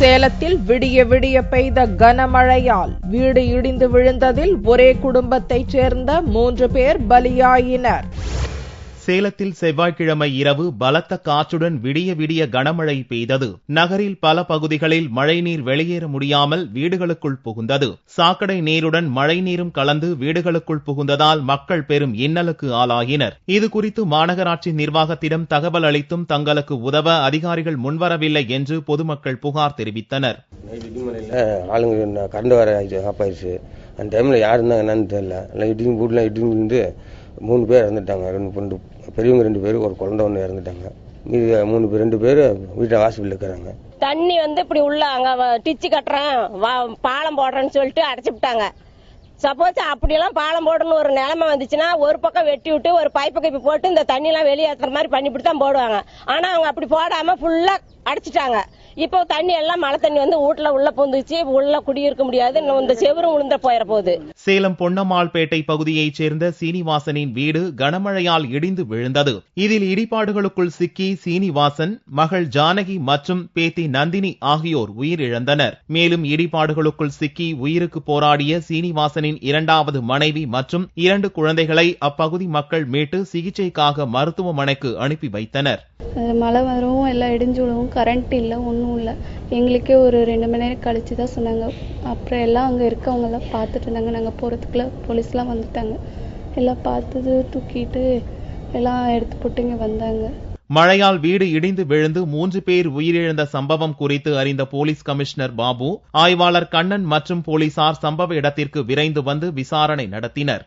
சேலத்தில் விடிய விடிய பெய்த கனமழையால் வீடு இடிந்து விழுந்ததில் ஒரே குடும்பத்தைச் சேர்ந்த 3 பேர் பலியாயினர். சேலத்தில் செவ்வாய்க்கிழமை இரவு பலத்த காற்றுடன் விடிய விடிய கனமழை பெய்தது. நகரில் பல பகுதிகளில் மழைநீர் வெளியேற முடியாமல் வீடுகளுக்குள் புகுந்தது. சாக்கடை நீருடன் மழைநீரும் கலந்து வீடுகளுக்குள் புகுந்ததால் மக்கள் பெரும் இன்னலுக்கு ஆளாயினர். இதுகுறித்து மாநகராட்சி நிர்வாகத்திடம் தகவல் அளித்தும் தங்களுக்கு உதவ அதிகாரிகள் முன்வரவில்லை என்று பொதுமக்கள் புகார் தெரிவித்தனர். ஆளுங்க கரண்ட் வர ஆஃப் ஆயிடுச்சு. அந்த டைம்ல யாருன்னா என்னன்னு தெரியல. இடிந்து 3 பேர் இறந்துட்டாங்க. 2 பெரியவங்க 2 பேர், ஒரு குழந்தை 1 இறந்துட்டாங்க. மீதி 2 பேர் வீட்டை வாசல் இருக்கிறாங்க. தண்ணி இப்படி உள்ள அங்க டிச்சு கட்டுறேன் பாலம் போடுறேன்னு சொல்லிட்டு அடைச்சு விட்டாங்க. சப்போஸ் அப்படியெல்லாம் பாலம் போடணும் ஒரு நிலைமை வந்துச்சுன்னா ஒரு பக்கம் வெட்டி விட்டு ஒரு பைப்பு கைப்பு போட்டு இந்த தண்ணி எல்லாம் வெளியேற்றுற மாதிரி பண்ணிவிட்டு தான் போடுவாங்க. ஆனா அவங்க அப்படி போடாம ஃபுல்லா அடைச்சிட்டாங்க. இப்போ தண்ணி எல்லாம் மழை தண்ணி வீட்டுல உள்ள பூந்துச்சு. உள்ள குடியிருக்க முடியாது. இந்த செவரும் உளுந்த போயிட போகுது. சேலம் பொன்னம்மாள்பேட்டை பகுதியைச் சேர்ந்த சீனிவாசனின் வீடு கனமழையால் இடிந்து விழுந்தது. இதில் இடிபாடுகளுக்குள் சிக்கி சீனிவாசன், மகள் ஜானகி மற்றும் பேத்தி நந்தினி ஆகியோர் உயிரிழந்தனர். மேலும் இடிபாடுகளுக்குள் சிக்கி உயிருக்கு போராடிய சீனிவாசனின் 2வது மனைவி மற்றும் 2 குழந்தைகளை அப்பகுதி மக்கள் மீட்டு சிகிச்சைக்காக மருத்துவமனைக்கு அனுப்பி வைத்தனர். மழை வரும், எல்லாம் இடிஞ்சு விழுவும், கரண்ட் இல்லை, ஒன்றும் இல்லை. எங்களுக்கே ஒரு 2 மணி நேரம் கழிச்சு தான் சொன்னாங்க. அப்புறம் எல்லாம் அங்கே இருக்கவங்க எல்லாம் பார்த்துட்டு இருந்தாங்க. நாங்கள் போகிறதுக்குள்ள போலீஸ்லாம் வந்துட்டாங்க. எல்லாம் பார்த்தது தூக்கிட்டு எல்லாம் எடுத்து போட்டு இங்கே வந்தாங்க. மழையால் வீடு இடிந்து விழுந்து 3 பேர் உயிரிழந்த சம்பவம் குறித்து அறிந்த போலீஸ் கமிஷனர் பாபு, ஆய்வாளர் கண்ணன் மற்றும் போலீசார் சம்பவ இடத்திற்கு விரைந்து வந்து விசாரணை நடத்தினர்.